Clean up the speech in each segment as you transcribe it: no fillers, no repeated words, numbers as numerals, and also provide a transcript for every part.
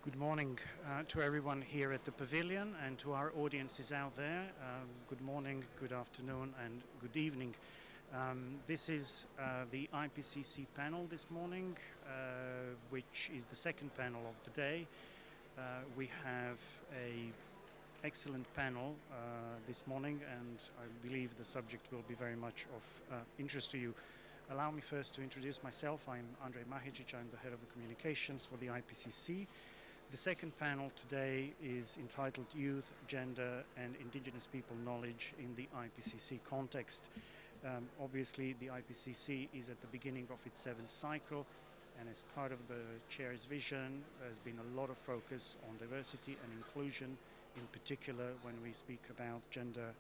Good morning to everyone here at the pavilion and to our audiences out there. Good morning, good afternoon and good evening. This is the IPCC panel this morning, which is the second panel of the day. We have an excellent panel this morning, and I believe the subject will be very much of interest to you. Allow me first to introduce myself. I'm Andrej Mahičić. I'm the head of the communications for the IPCC. The second panel today is entitled Youth, Gender and Indigenous People Knowledge in the IPCC Context. Obviously, the IPCC is at the beginning of its seventh cycle, and as part of the chair's vision, there's been a lot of focus on diversity and inclusion, in particular when we speak about gender,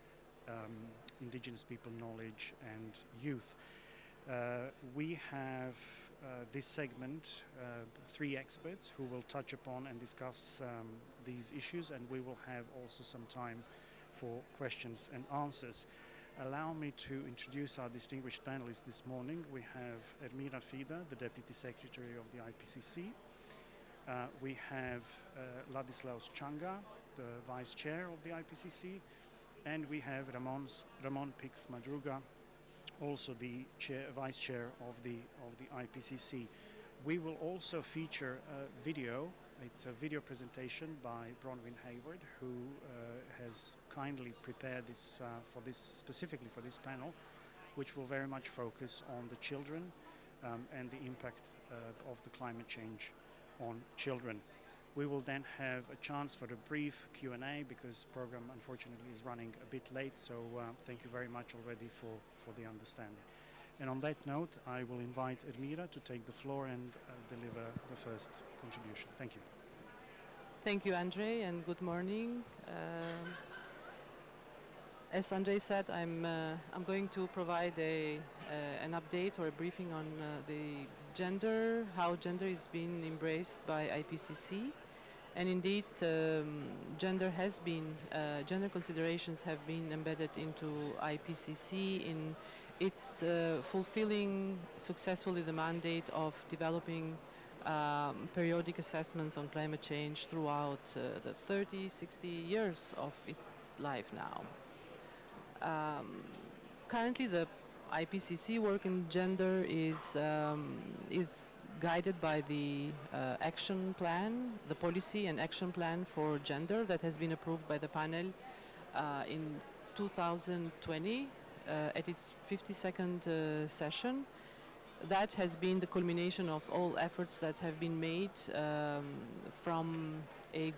Indigenous people knowledge and youth. We have this segment three experts who will touch upon and discuss these issues, and we will have also some time for questions and answers. Allow me to introduce our distinguished panelists this morning. We have Ermira Fida, the Deputy Secretary of the IPCC. We have Ladislaus Changa, the Vice Chair of the IPCC. And we have Ramon Pix Madruga, also the Vice Chair of the IPCC. We will also feature a video. It's a video presentation by Bronwyn Hayward, who has kindly prepared this specifically for this panel, which will very much focus on the children and the impact of the climate change on children. We will then have a chance for a brief Q&A because the program unfortunately is running a bit late, so thank you very much already for the understanding. And on that note, I will invite Ermira to take the floor and deliver the first contribution. Thank you. Thank you, Andrej, and good morning. As Andrej said, I'm going to provide an update or a briefing on the gender, how gender is being embraced by IPCC. And indeed, gender considerations have been embedded into IPCC in its fulfilling successfully the mandate of developing periodic assessments on climate change throughout the 30, 60 years of its life now. Currently, the IPCC work in gender is guided by the action plan, the policy and action plan for gender that has been approved by the panel in 2020 at its 52nd session. That has been the culmination of all efforts that have been made from a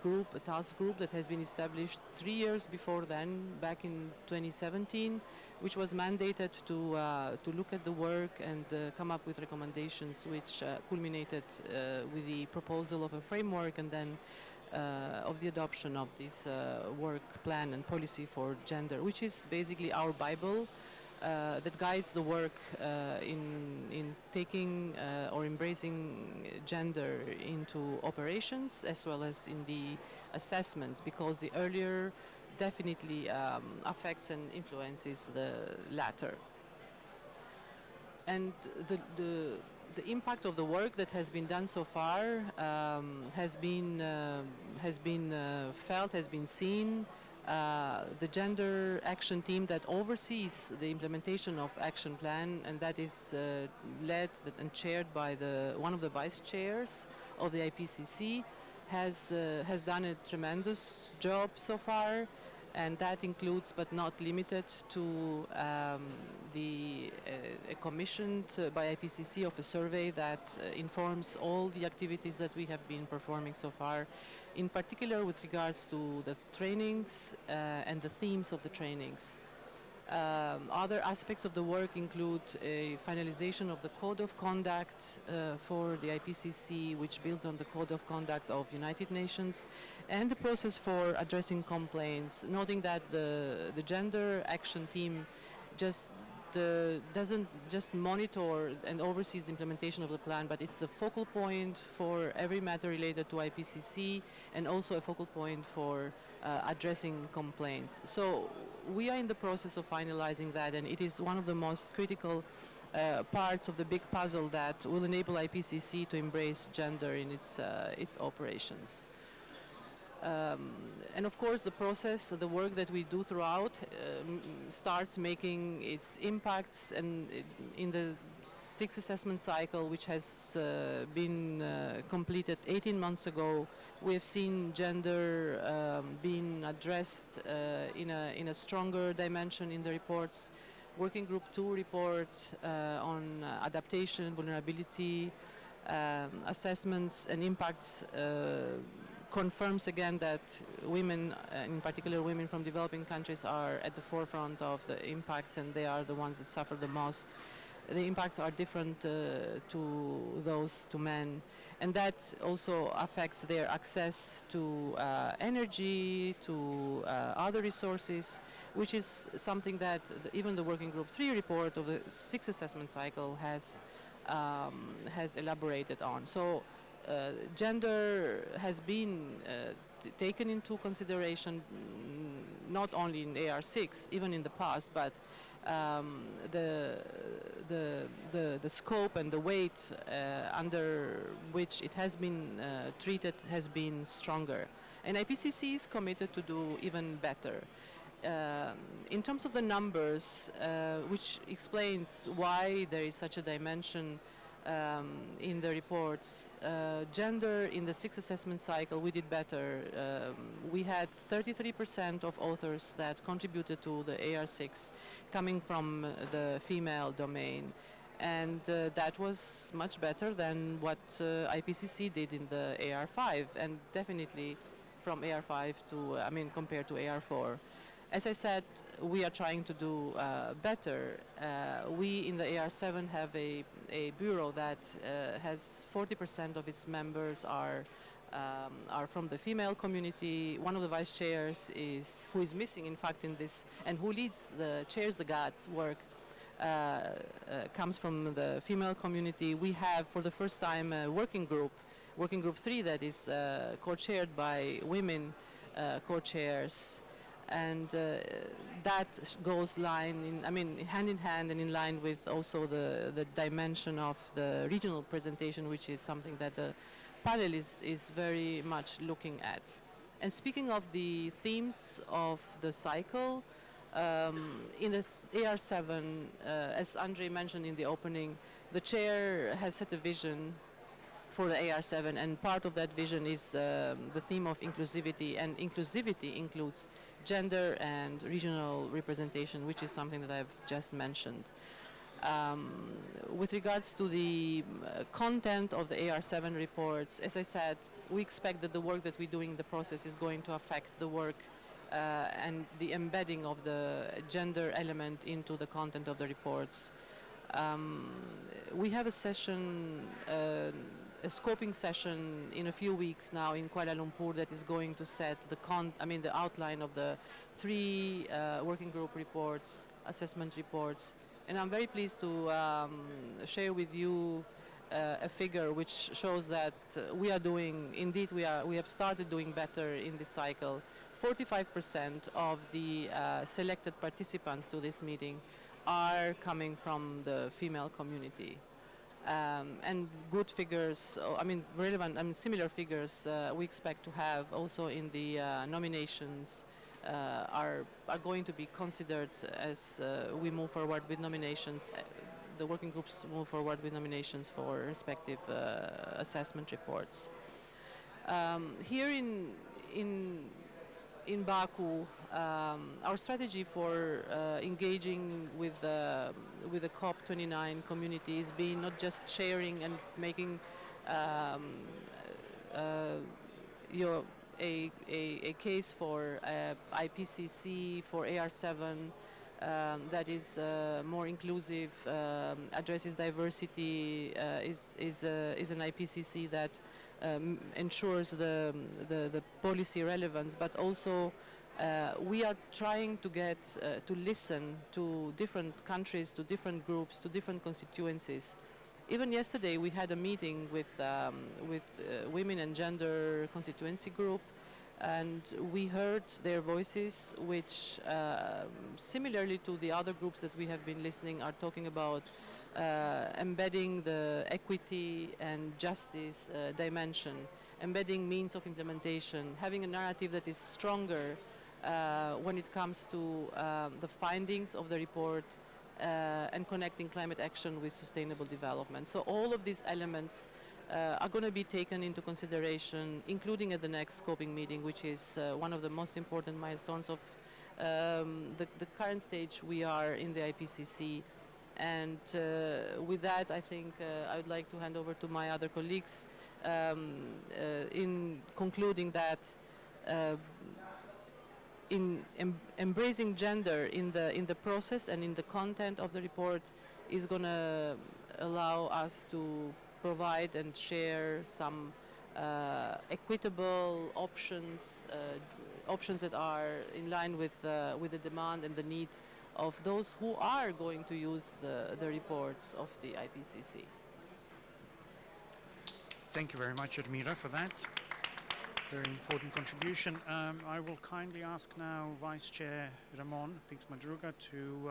task group that has been established 3 years before then, back in 2017, which was mandated to look at the work and come up with recommendations, which culminated with the proposal of a framework and then of the adoption of this work plan and policy for gender, which is basically our Bible that guides the work in taking or embracing gender into operations as well as in the assessments, because the earlier definitely affects and influences the latter. And the impact of the work that has been done so far has been felt, has been seen. The gender action team that oversees the implementation of action plan, and that is led and chaired by one of the vice chairs of the IPCC, has done a tremendous job so far, and that includes but not limited to a commissioned by IPCC of a survey that informs all the activities that we have been performing so far, in particular with regards to the trainings and the themes of the trainings. Other aspects of the work include a finalization of the Code of Conduct for the IPCC, which builds on the Code of Conduct of United Nations, and the process for addressing complaints, noting that the Gender Action Team doesn't just monitor and oversees the implementation of the plan, but it's the focal point for every matter related to IPCC and also a focal point for addressing complaints. So we are in the process of finalizing that, and it is one of the most critical parts of the big puzzle that will enable IPCC to embrace gender in its operations. And of course, the process, the work that we do throughout, starts making its impacts, and in the sixth assessment cycle, which has been completed 18 months ago, we have seen gender being addressed in a stronger dimension in the reports. Working Group 2 report on adaptation, vulnerability, assessments and impacts confirms again that women, in particular women from developing countries, are at the forefront of the impacts, and they are the ones that suffer the most. The impacts are different to those to men, and that also affects their access to energy, to other resources, which is something that even the Working Group 3 report of the sixth assessment cycle has elaborated on. So gender has been taken into consideration not only in AR6, even in the past, but the scope and the weight under which it has been treated has been stronger. And IPCC is committed to do even better. In terms of the numbers, which explains why there is such a dimension in the reports, gender in the sixth assessment cycle, we did better. We had 33% of authors that contributed to the AR6 coming from the female domain, and that was much better than what IPCC did in the AR5, and definitely from AR5 to, compared to AR4. As I said, we are trying to do better. We in the AR7 have a bureau that has 40% of its members are from the female community. One of the vice chairs who is missing, in fact, in this, and who chairs the GATT work, comes from the female community. We have, for the first time, a working group 3, that is co-chaired by women co-chairs. And that goes hand in hand and in line with also the dimension of the regional presentation, which is something that the panel is very much looking at. And speaking of the themes of the cycle, in this AR7, as Andrei mentioned in the opening, the chair has set a vision for the AR7, and part of that vision is the theme of inclusivity, and inclusivity includes gender and regional representation, which is something that I've just mentioned. With regards to the content of the AR7 reports, as I said, we expect that the work that we're doing in the process is going to affect the work and the embedding of the gender element into the content of the reports. We have a session, a scoping session in a few weeks now in Kuala Lumpur that is going to set the outline of the 3 working group reports, assessment reports. And I'm very pleased to share with you a figure which shows that we have started doing better in this cycle. 45% of the selected participants to this meeting are coming from the female community. And good figures, relevant, similar figures we expect to have also in the nominations are going to be considered as we move forward with nominations. The working groups move forward with nominations for respective assessment reports. Here in Baku, our strategy for engaging with the COP29 community is being not just sharing and making a case for IPCC, for AR7 that is more inclusive, addresses diversity, is an IPCC that ensures the policy relevance, but also we are trying to get to listen to different countries, to different groups, to different constituencies. Even yesterday we had a meeting with Women and Gender Constituency Group, and we heard their voices, which similarly to the other groups that we have been listening, are talking about embedding the equity and justice dimension, embedding means of implementation, having a narrative that is stronger when it comes to the findings of the report and connecting climate action with sustainable development. So all of these elements are going to be taken into consideration, including at the next scoping meeting, which is one of the most important milestones of the current stage we are in the IPCC. And with that, I think I would like to hand over to my other colleagues in concluding that embracing gender in the process and in the content of the report is going to allow us to provide and share some equitable options, options that are in line with the demand and the need of those who are going to use the reports of the IPCC. Thank you very much, Admira, for that very important contribution. I will kindly ask now Vice Chair Ramon Pix-Madruga to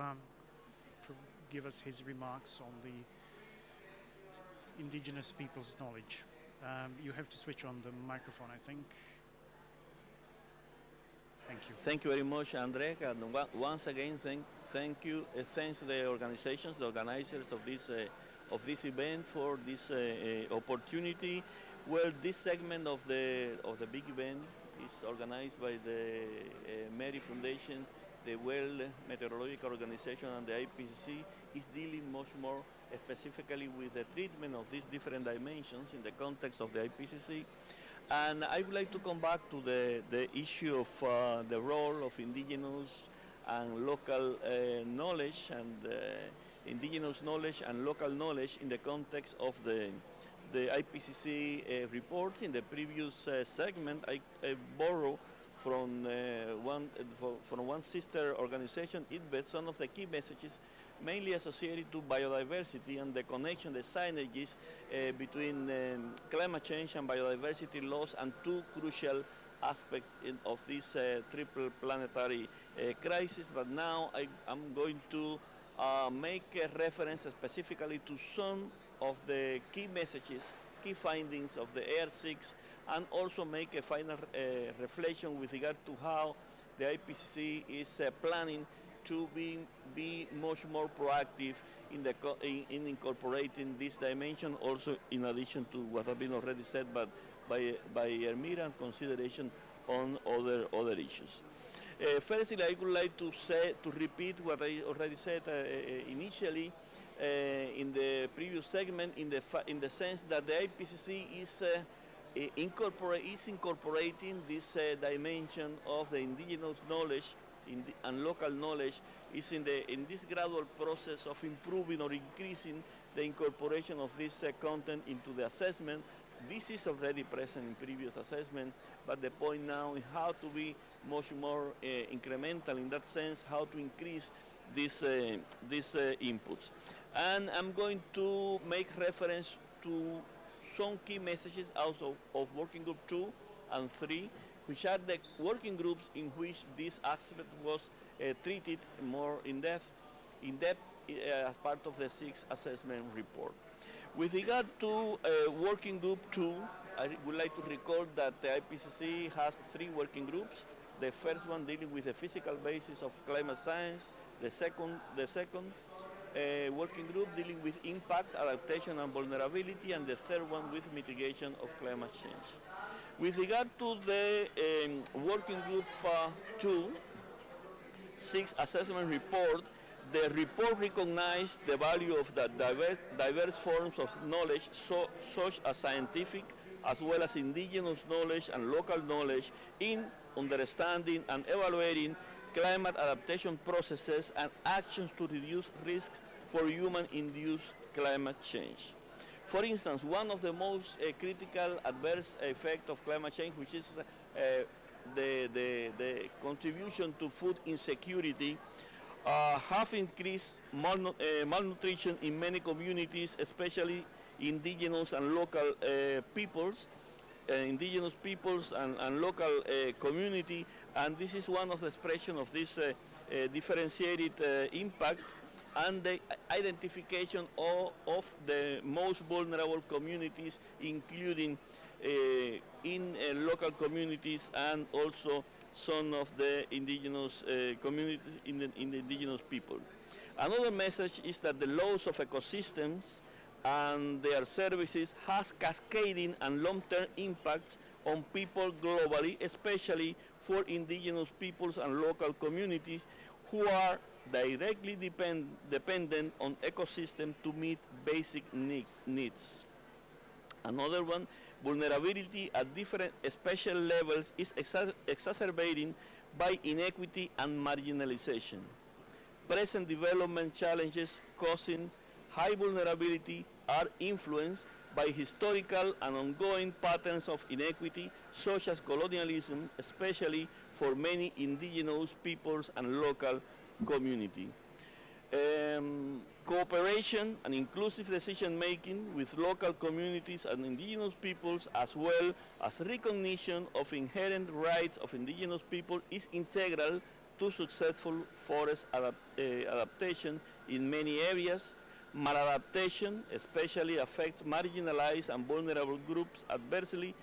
give us his remarks on the Indigenous people's knowledge. You have to switch on the microphone, I think. Thank you. Thank you very much, Andre. And once again, thank you. Thanks to the organizations, the organizers of this event for this opportunity. Well, this segment of the big event is organized by the Mary Foundation, the World Meteorological Organization, and the IPCC. Is dealing much more specifically with the treatment of these different dimensions in the context of the IPCC. And I would like to come back to the issue of the role of indigenous and local knowledge and indigenous knowledge and local knowledge in the context of the IPCC report. In the previous segment, I borrow from one sister organization, IPBES, some of the key messages mainly associated to biodiversity and the connection, the synergies between climate change and biodiversity loss, and two crucial aspects of this triple planetary crisis. But now I'm going to make a reference specifically to some of the key messages, key findings of the AR6, and also make a final reflection with regard to how the IPCC is planning to be much more proactive in incorporating this dimension, also in addition to what has been already said by Ermira, and consideration on other issues. Firstly, I would like to repeat what I already said initially in the previous segment, in the sense that the IPCC is incorporating this dimension of the indigenous knowledge and local knowledge, is in this gradual process of improving or increasing the incorporation of this content into the assessment. This is already present in previous assessment, but the point now is how to be much more incremental in that sense, how to increase these inputs. And I'm going to make reference to some key messages also of Working Group 2 and 3, which are the working groups in which this aspect was treated more in depth as part of the 6th assessment report. With regard to Working Group 2, I would like to recall that the IPCC has 3 working groups. The first one dealing with the physical basis of climate science, the second working group dealing with impacts, adaptation and vulnerability, and the third one with mitigation of climate change. With regard to the Working Group 2, 6th assessment report, the report recognized the value of the diverse forms of knowledge, such as scientific as well as indigenous knowledge and local knowledge, in understanding and evaluating climate adaptation processes and actions to reduce risks for human-induced climate change. For instance, one of the most critical adverse effects of climate change, which is the contribution to food insecurity, have increased malnutrition in many communities, especially indigenous and local peoples, and local community, and this is one of the expressions of this differentiated impacts and the identification of the most vulnerable communities, including in local communities and also some of the indigenous communities in the indigenous people. Another message is that the loss of ecosystems and their services has cascading and long-term impacts on people globally, especially for indigenous peoples and local communities who are directly dependent on ecosystem to meet basic needs. Another one, vulnerability at different spatial levels is exacerbating by inequity and marginalization. Present development challenges causing high vulnerability are influenced by historical and ongoing patterns of inequity, such as colonialism, especially for many indigenous peoples and local community. Cooperation and inclusive decision-making with local communities and indigenous peoples, as well as recognition of inherent rights of indigenous people, is integral to successful forest adaptation in many areas. Maladaptation especially affects marginalized and vulnerable groups adversely,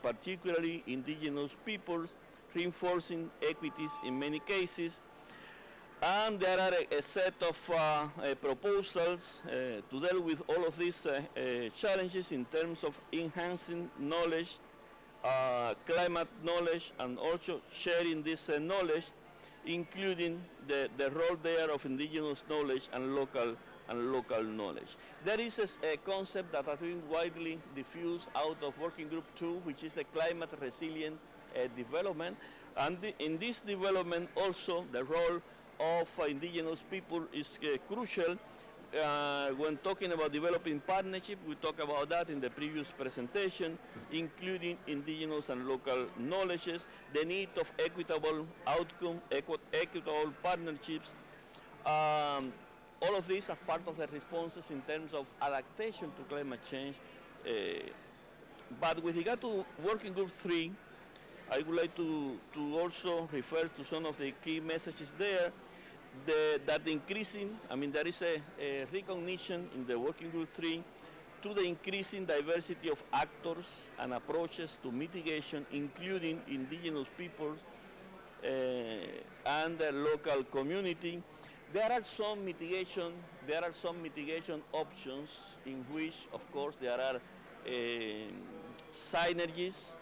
particularly indigenous peoples, reinforcing equities in many cases. And there are a set of proposals to deal with all of these challenges in terms of enhancing knowledge, climate knowledge, and also sharing this knowledge, including the role there of indigenous knowledge and local knowledge. There is a concept that has been widely diffused out of Working Group 2, which is the climate resilient development. And in this development also the role of indigenous people is crucial. When talking about developing partnership, we talked about that in the previous presentation, including indigenous and local knowledges, the need of equitable outcome, equitable partnerships, all of these as part of the responses in terms of adaptation to climate change. But with regard to Working Group 3, I would like to also refer to some of the key messages there. That increasing, there is a recognition in the Working Group 3 to the increasing diversity of actors and approaches to mitigation, including indigenous peoples and the local community. There are some mitigation options in which, of course, there are synergies,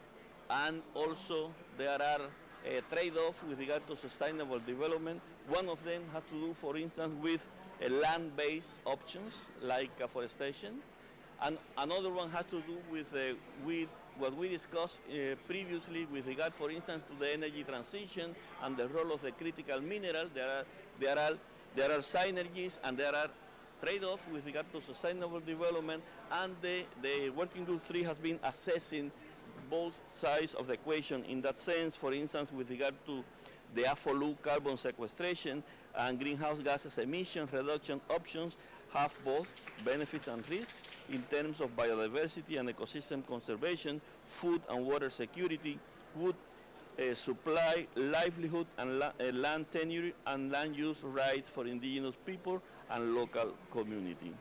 and also there are trade-offs with regard to sustainable development. One of them has to do, for instance, with land-based options like afforestation, and another one has to do with what we discussed previously with regard, for instance, to the energy transition and the role of the critical mineral. There are synergies and there are trade-offs with regard to sustainable development, and the Working Group 3 has been assessing both sides of the equation in that sense. For instance, with regard to the AFOLU carbon sequestration and greenhouse gases emission reduction options have both benefits and risks in terms of biodiversity and ecosystem conservation, food and water security, wood supply, livelihood and land tenure and land use rights for indigenous people and local community.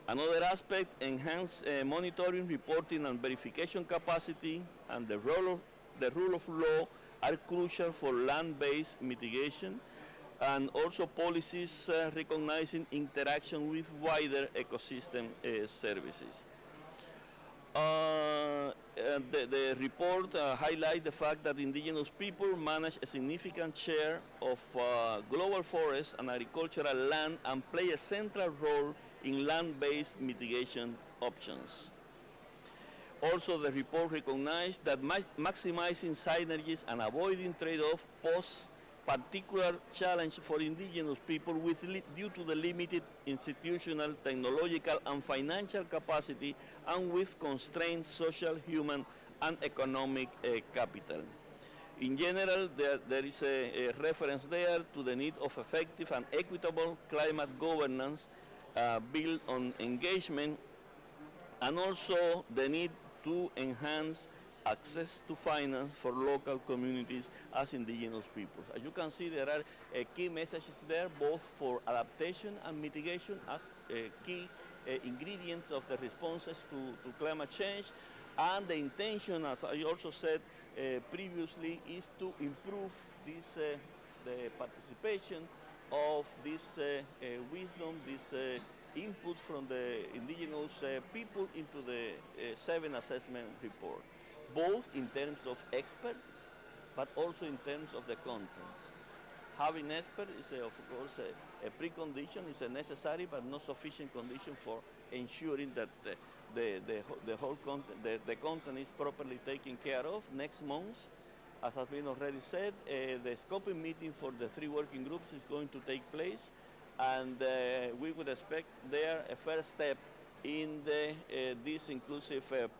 Another aspect, enhanced monitoring, reporting and verification capacity and the rule of law are crucial for land-based mitigation, and also policies recognizing interaction with wider ecosystem services. The report highlights the fact that indigenous people manage a significant share of global forests and agricultural land and play a central role in land-based mitigation options. Also, the report recognized that maximizing synergies and avoiding trade-off pose particular challenge for indigenous people due to the limited institutional, technological, and financial capacity, and with constrained social, human, and economic capital. In general, there is a reference there to the need of effective and equitable climate governance built on engagement, and also the need to enhance access to finance for local communities as indigenous peoples. As you can see, there are key messages there, both for adaptation and mitigation as key ingredients of the responses to climate change. And the intention, as I also said previously, is to improve this, the participation of this wisdom, this input from the indigenous people into the 7 assessment report, both in terms of experts, but also in terms of the contents. Having experts is, of course, a precondition, is a necessary but not sufficient condition for ensuring that the whole content, the content is properly taken care of. Next month, as has been already said, the scoping meeting for the 3 working groups is going to take place, and we would expect there a first step in this inclusive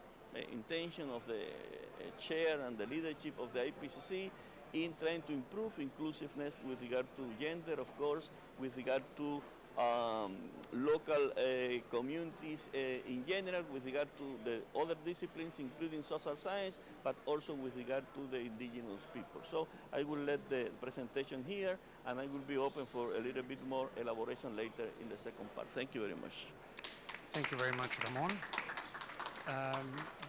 intention of the chair and the leadership of the IPCC in trying to improve inclusiveness with regard to gender, of course, with regard to local communities in general, with regard to the other disciplines, including social science, but also with regard to the indigenous people. So I will let the presentation here, and I will be open for a little bit more elaboration later in the second part. Thank you very much. Thank you very much, Ramon.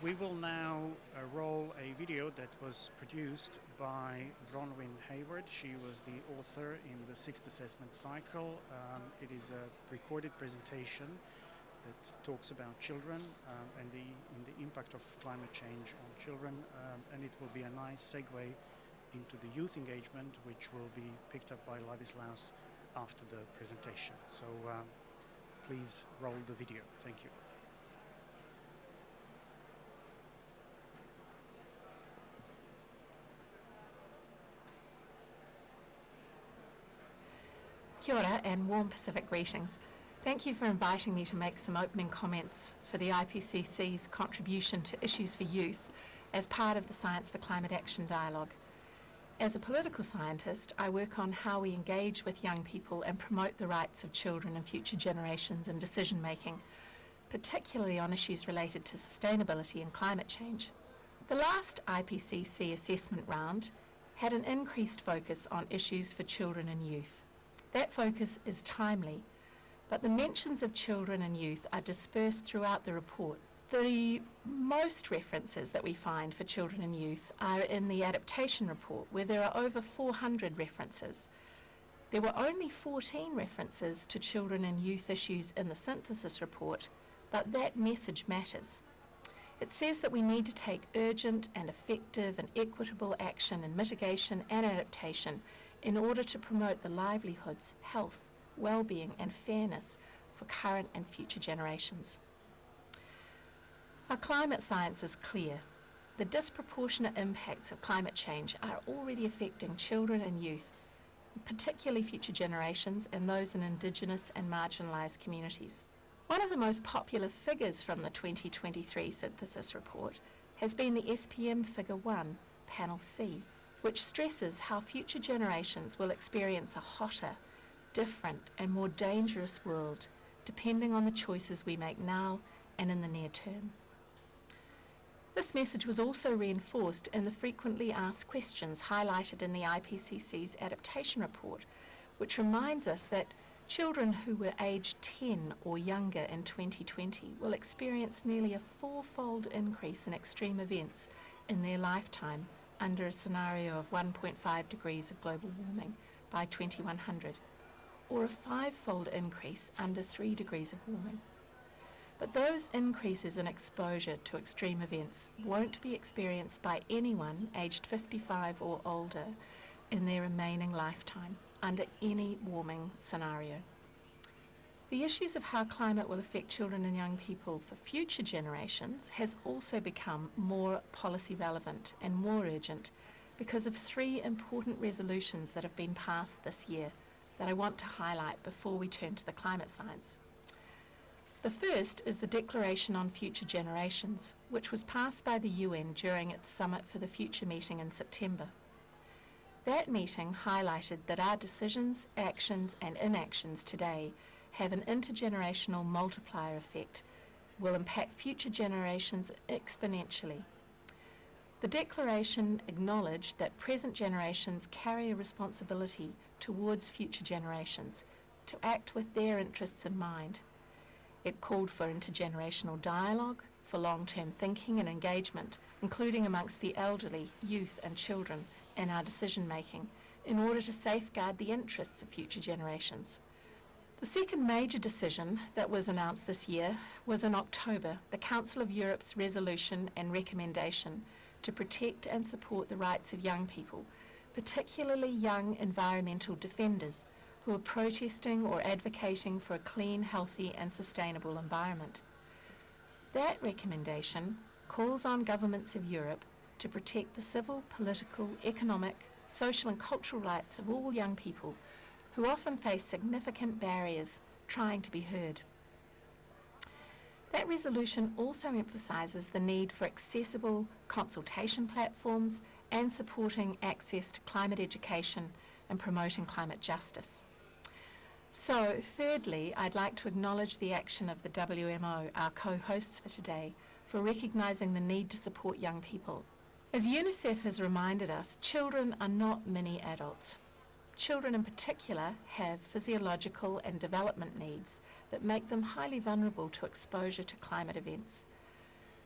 We will now roll a video that was produced by Bronwyn Hayward. She was the author in the 6th assessment cycle. It is a recorded presentation that talks about children and the impact of climate change on children, and it will be a nice segue into the youth engagement, which will be picked up by Ladislaus after the presentation. So please roll the video. Thank you. Kia ora and warm Pacific greetings. Thank you for inviting me to make some opening comments for the IPCC's contribution to issues for youth as part of the Science for Climate Action dialogue. As a political scientist, I work on how we engage with young people and promote the rights of children and future generations in decision making, particularly on issues related to sustainability and climate change. The last IPCC assessment round had an increased focus on issues for children and youth. That focus is timely, but the mentions of children and youth are dispersed throughout the report. The most references that we find for children and youth are in the adaptation report, where there are over 400 references. There were only 14 references to children and youth issues in the synthesis report, but that message matters. It says that we need to take urgent and effective and equitable action in mitigation and adaptation in order to promote the livelihoods, health, well-being and fairness for current and future generations. Our climate science is clear. The disproportionate impacts of climate change are already affecting children and youth, particularly future generations and those in Indigenous and marginalised communities. One of the most popular figures from the 2023 synthesis report has been the SPM Figure 1, Panel C, which stresses how future generations will experience a hotter, different and more dangerous world depending on the choices we make now and in the near term. This message was also reinforced in the frequently asked questions highlighted in the IPCC's adaptation report, which reminds us that children who were aged 10 or younger in 2020 will experience nearly a 4-fold increase in extreme events in their lifetime under a scenario of 1.5 degrees of global warming by 2100, or a 5-fold increase under 3 degrees of warming. But those increases in exposure to extreme events won't be experienced by anyone aged 55 or older in their remaining lifetime under any warming scenario. The issues of how climate will affect children and young people for future generations has also become more policy relevant and more urgent because of 3 important resolutions that have been passed this year that I want to highlight before we turn to the climate science. The first is the Declaration on Future Generations, which was passed by the UN during its Summit for the Future meeting in September. That meeting highlighted that our decisions, actions and inactions today have an intergenerational multiplier effect, will impact future generations exponentially. The declaration acknowledged that present generations carry a responsibility towards future generations to act with their interests in mind. It called for intergenerational dialogue, for long-term thinking and engagement, including amongst the elderly, youth and children in our decision-making, in order to safeguard the interests of future generations. The second major decision that was announced this year was in October, the Council of Europe's resolution and recommendation to protect and support the rights of young people, particularly young environmental defenders who are protesting or advocating for a clean, healthy and sustainable environment. That recommendation calls on governments of Europe to protect the civil, political, economic, social and cultural rights of all young people who often face significant barriers trying to be heard. That resolution also emphasises the need for accessible consultation platforms and supporting access to climate education and promoting climate justice. So, thirdly, I'd like to acknowledge the action of the WMO, our co-hosts for today, for recognising the need to support young people. As UNICEF has reminded us, children are not mini adults. Children in particular have physiological and development needs that make them highly vulnerable to exposure to climate events.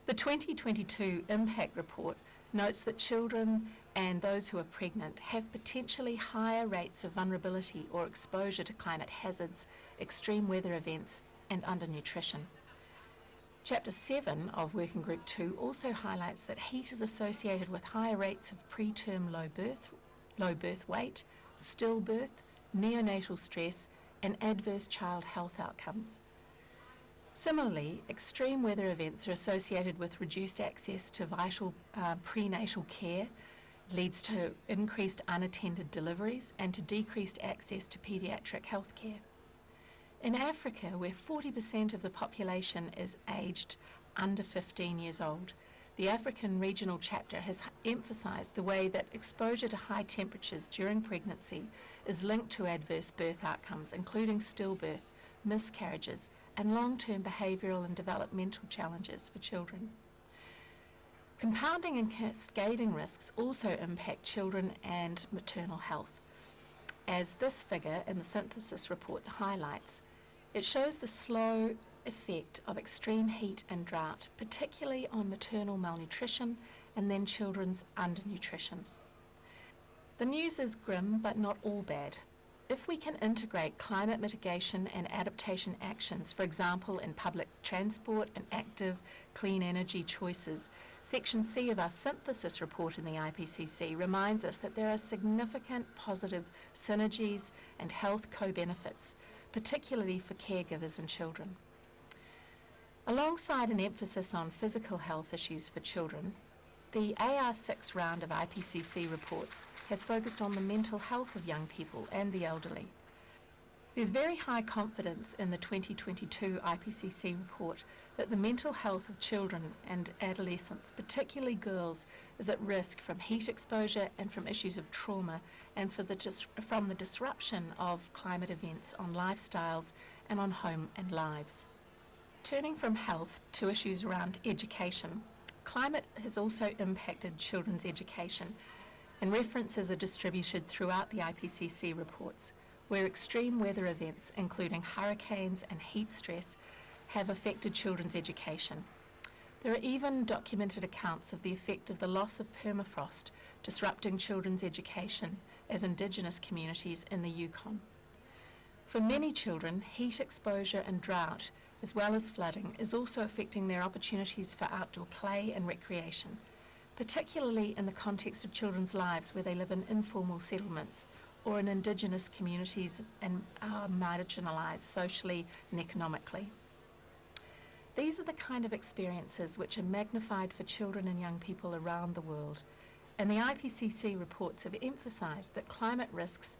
The 2022 Impact Report notes that children and those who are pregnant have potentially higher rates of vulnerability or exposure to climate hazards, extreme weather events, and undernutrition. Chapter 7 of Working Group 2 also highlights that heat is associated with higher rates of preterm low birth weight, stillbirth, neonatal stress, and adverse child health outcomes. Similarly, extreme weather events are associated with reduced access to vital prenatal care, leads to increased unattended deliveries, and to decreased access to paediatric health care. In Africa, where 40% of the population is aged under 15 years old, the African Regional Chapter has emphasised the way that exposure to high temperatures during pregnancy is linked to adverse birth outcomes, including stillbirth, miscarriages, and long-term behavioural and developmental challenges for children. Compounding and cascading risks also impact children and maternal health. As this figure in the synthesis report highlights, it shows the slow effect of extreme heat and drought, particularly on maternal malnutrition and then children's undernutrition. The news is grim, but not all bad. If we can integrate climate mitigation and adaptation actions, for example in public transport and active clean energy choices, Section C of our synthesis report in the IPCC reminds us that there are significant positive synergies and health co-benefits, particularly for caregivers and children. Alongside an emphasis on physical health issues for children, the AR6 round of IPCC reports has focused on the mental health of young people and the elderly. There's very high confidence in the 2022 IPCC report that the mental health of children and adolescents, particularly girls, is at risk from heat exposure and from issues of trauma and from the disruption of climate events on lifestyles and on home and lives. Turning from health to issues around education, climate has also impacted children's education, and references are distributed throughout the IPCC reports, where extreme weather events, including hurricanes and heat stress, have affected children's education. There are even documented accounts of the effect of the loss of permafrost disrupting children's education as Indigenous communities in the Yukon. For many children, heat exposure and drought, as well as flooding, is also affecting their opportunities for outdoor play and recreation, particularly in the context of children's lives where they live in informal settlements or in Indigenous communities and are marginalised socially and economically. These are the kind of experiences which are magnified for children and young people around the world, and the IPCC reports have emphasised that climate risks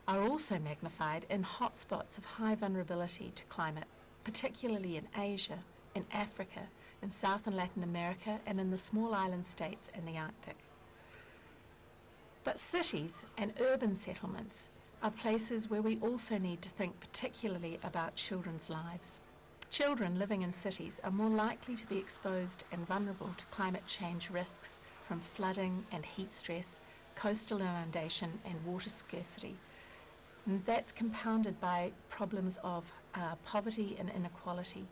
are also magnified in hotspots of high vulnerability to climate, particularly in Asia, in Africa, in South and Latin America, and in the small island states and the Arctic. But cities and urban settlements are places where we also need to think particularly about children's lives. Children living in cities are more likely to be exposed and vulnerable to climate change risks from flooding and heat stress, coastal inundation and water scarcity. And that's compounded by problems of poverty and inequality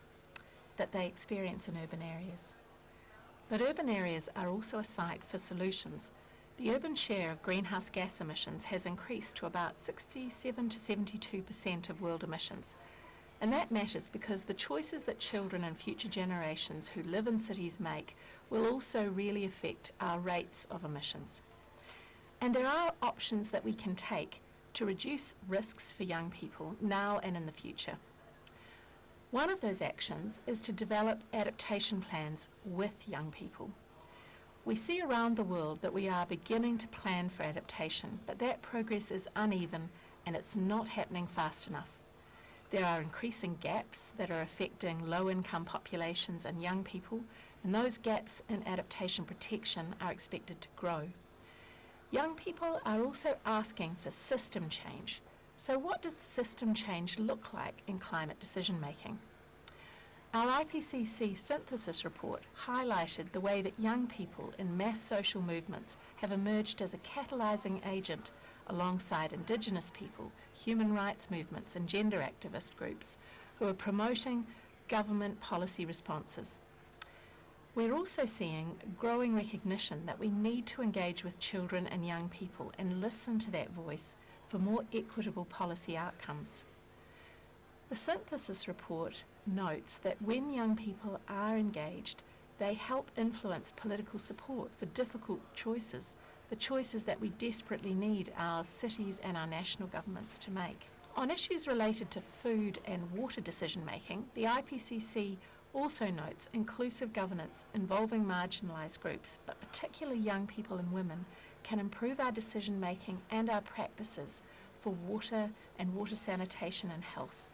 that they experience in urban areas. But urban areas are also a site for solutions. The urban share of greenhouse gas emissions has increased to about 67 to 72% of world emissions. And that matters because the choices that children and future generations who live in cities make will also really affect our rates of emissions. And there are options that we can take to reduce risks for young people now and in the future. One of those actions is to develop adaptation plans with young people. We see around the world that we are beginning to plan for adaptation, but that progress is uneven and it's not happening fast enough. There are increasing gaps that are affecting low-income populations and young people, and those gaps in adaptation protection are expected to grow. Young people are also asking for system change. So what does system change look like in climate decision making? Our IPCC synthesis report highlighted the way that young people in mass social movements have emerged as a catalysing agent alongside Indigenous people, human rights movements and gender activist groups who are promoting government policy responses. We're also seeing growing recognition that we need to engage with children and young people and listen to that voice for more equitable policy outcomes. The synthesis report notes that when young people are engaged, they help influence political support for difficult choices, the choices that we desperately need our cities and our national governments to make. On issues related to food and water decision making, the IPCC also notes inclusive governance involving marginalised groups, but particularly young people and women, can improve our decision making and our practices for water and water sanitation and health.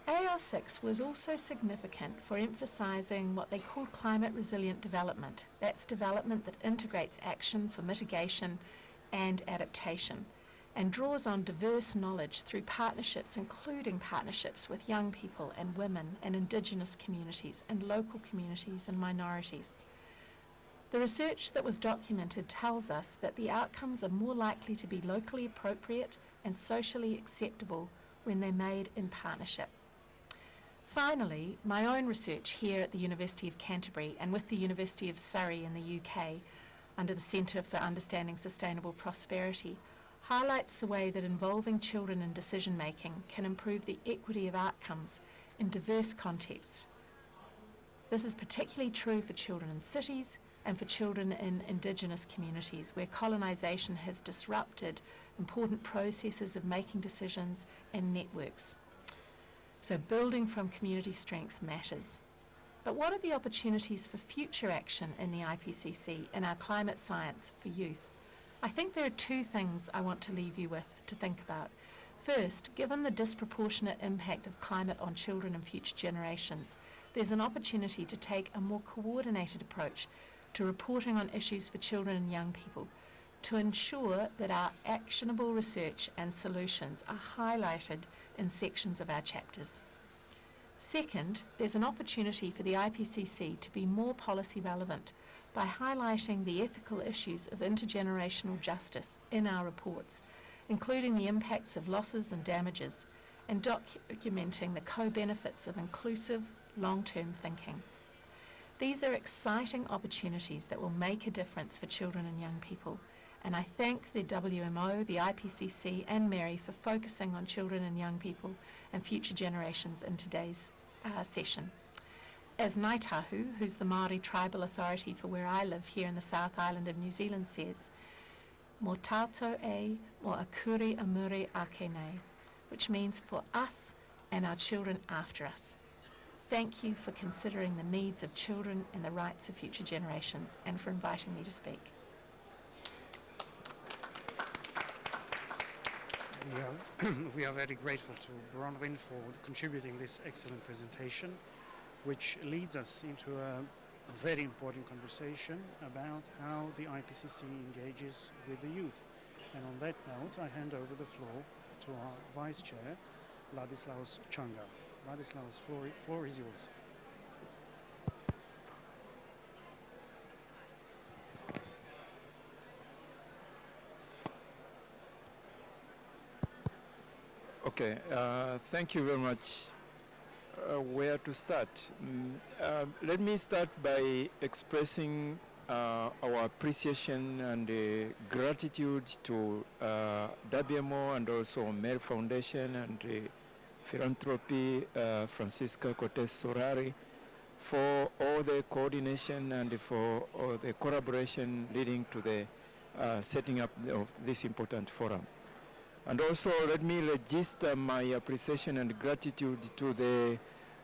AR6 was also significant for emphasising what they called climate resilient development. That's development that integrates action for mitigation and adaptation and draws on diverse knowledge through partnerships, including partnerships with young people and women and Indigenous communities and local communities and minorities. The research that was documented tells us that the outcomes are more likely to be locally appropriate and socially acceptable when they're made in partnership. Finally, my own research here at the University of Canterbury and with the University of Surrey in the UK under the Centre for Understanding Sustainable Prosperity highlights the way that involving children in decision making can improve the equity of outcomes in diverse contexts. This is particularly true for children in cities and for children in Indigenous communities where colonisation has disrupted important processes of making decisions and networks. So building from community strength matters. But what are the opportunities for future action in the IPCC and our climate science for youth? I think there are two things I want to leave you with to think about. First, given the disproportionate impact of climate on children and future generations, there's an opportunity to take a more coordinated approach to reporting on issues for children and young people to ensure that our actionable research and solutions are highlighted in sections of our chapters. Second, there's an opportunity for the IPCC to be more policy relevant by highlighting the ethical issues of intergenerational justice in our reports, including the impacts of losses and damages, and documenting the co-benefits of inclusive, long-term thinking. These are exciting opportunities that will make a difference for children and young people, and I thank the WMO, the IPCC and Mary for focusing on children and young people and future generations in today's session. As Ngāi Tahu, who's the Māori tribal authority for where I live here in the South Island of New Zealand, says, "Mō tātou e, mō akuri amuri ake nei," which means for us and our children after us. Thank you for considering the needs of children and the rights of future generations and for inviting me to speak. We are very grateful to Bronwyn for contributing this excellent presentation, which leads us into a very important conversation about how the IPCC engages with the youth. And on that note, I hand over the floor to our Vice Chair, Ladislaus Changa. Ladislaus, floor is yours. Okay, thank you very much. Where to start? Let me start by expressing our appreciation and gratitude to WMO and also Mer Foundation and Philanthropy, Francisca Cortez Sorari, for all the coordination and for all the collaboration leading to the setting up of this important forum. And also let me register my appreciation and gratitude to the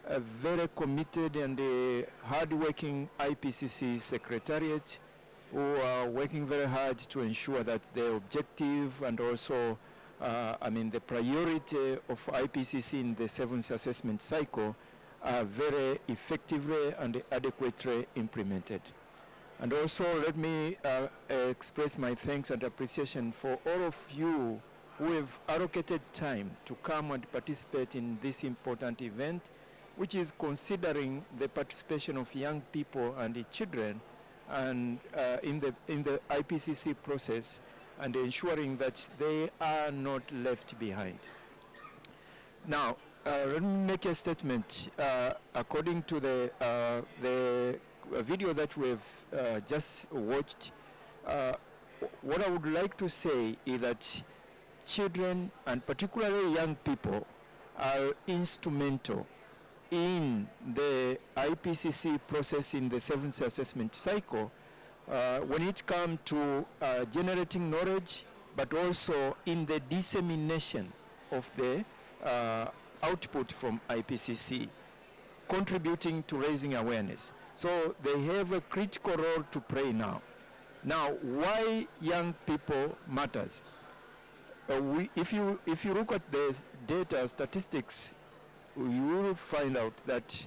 very committed and hard-working IPCC Secretariat who are working very hard to ensure that the objective and also the priority of IPCC in the 7th assessment cycle are very effectively and adequately implemented. And also let me express my thanks and appreciation for all of you who have allocated time to come and participate in this important event, which is considering the participation of young people and the children and in the IPCC process and ensuring that they are not left behind. Now, let me make a statement. According to the video that we've just watched, what I would like to say is that children and particularly young people are instrumental in the IPCC process in the 7th assessment cycle when it comes to generating knowledge, but also in the dissemination of the output from IPCC, contributing to raising awareness. So they have a critical role to play now. Now, why young people matters? If you look at the data statistics, you will find out that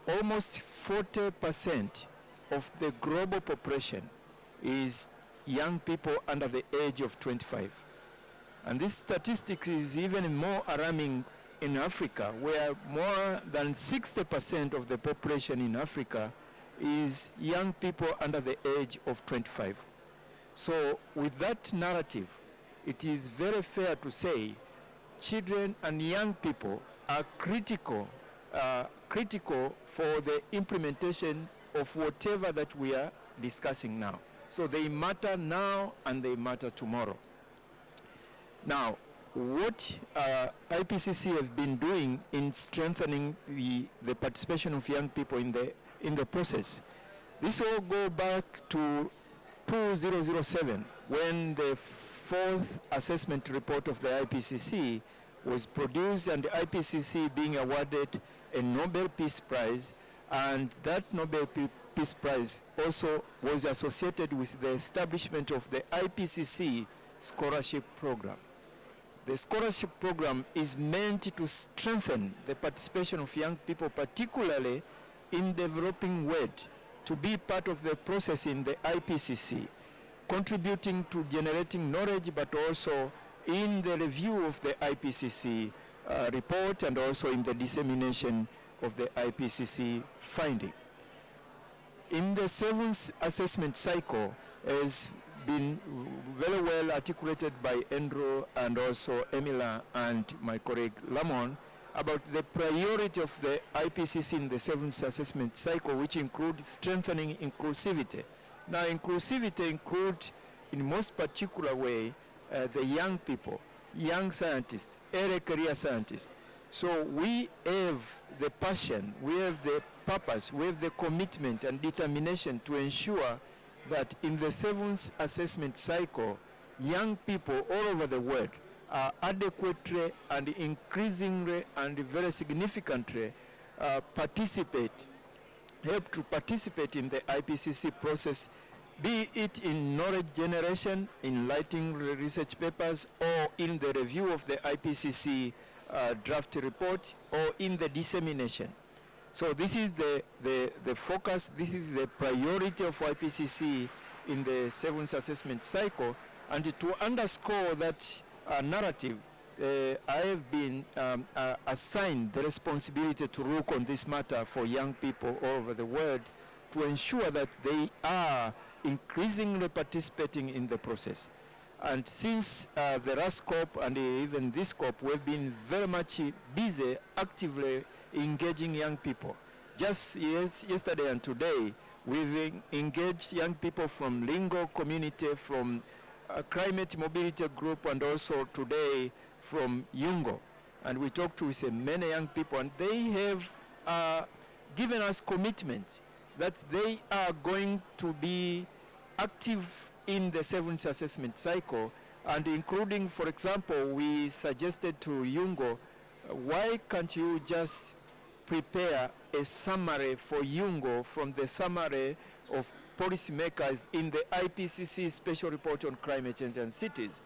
almost 40% of the global population is young people under the age of 25. And this statistics is even more alarming in Africa, where more than 60% of the population in Africa is young people under the age of 25. So with that narrative, it is very fair to say children and young people are critical for the implementation of whatever that we are discussing now. So they matter now and they matter tomorrow. Now, what IPCC has been doing in strengthening the participation of young people in the process, this all go back to 2007 when the 4th assessment report of the IPCC was produced and the IPCC being awarded a Nobel Peace Prize, and that Nobel Peace Prize also was associated with the establishment of the IPCC scholarship program. The scholarship program is meant to strengthen the participation of young people, particularly in developing world, to be part of the process in the IPCC, contributing to generating knowledge, but also in the review of the IPCC report and also in the dissemination of the IPCC finding. In the 7th assessment cycle, as been very well articulated by Andrew and also Emila and my colleague Lamon about the priority of the IPCC in the 7th assessment cycle, which includes strengthening inclusivity. Now, inclusivity includes, in most particular way, the young people, young scientists, early career scientists. So we have the passion, we have the purpose, we have the commitment and determination to ensure that in the 7th assessment cycle, young people all over the world are adequately and increasingly and very significantly help to participate in the IPCC process, be it in knowledge generation, in writing research papers, or in the review of the IPCC draft report, or in the dissemination. So this is the focus, this is the priority of IPCC in the 7th assessment cycle. And to underscore that narrative, I have been assigned the responsibility to look on this matter for young people all over the world to ensure that they are increasingly participating in the process. And since the last COP and even this COP, we've been very much busy actively engaging young people. Just yesterday and today, we've engaged young people from Lingo community, from Climate Mobility Group, and also today from Yungo. And we talked with many young people, and they have given us commitment that they are going to be active in the 7th assessment cycle, and including, for example, we suggested to Yungo, why can't you just prepare a summary for Yungo from the summary of policymakers in the IPCC Special Report on Climate Change and Cities,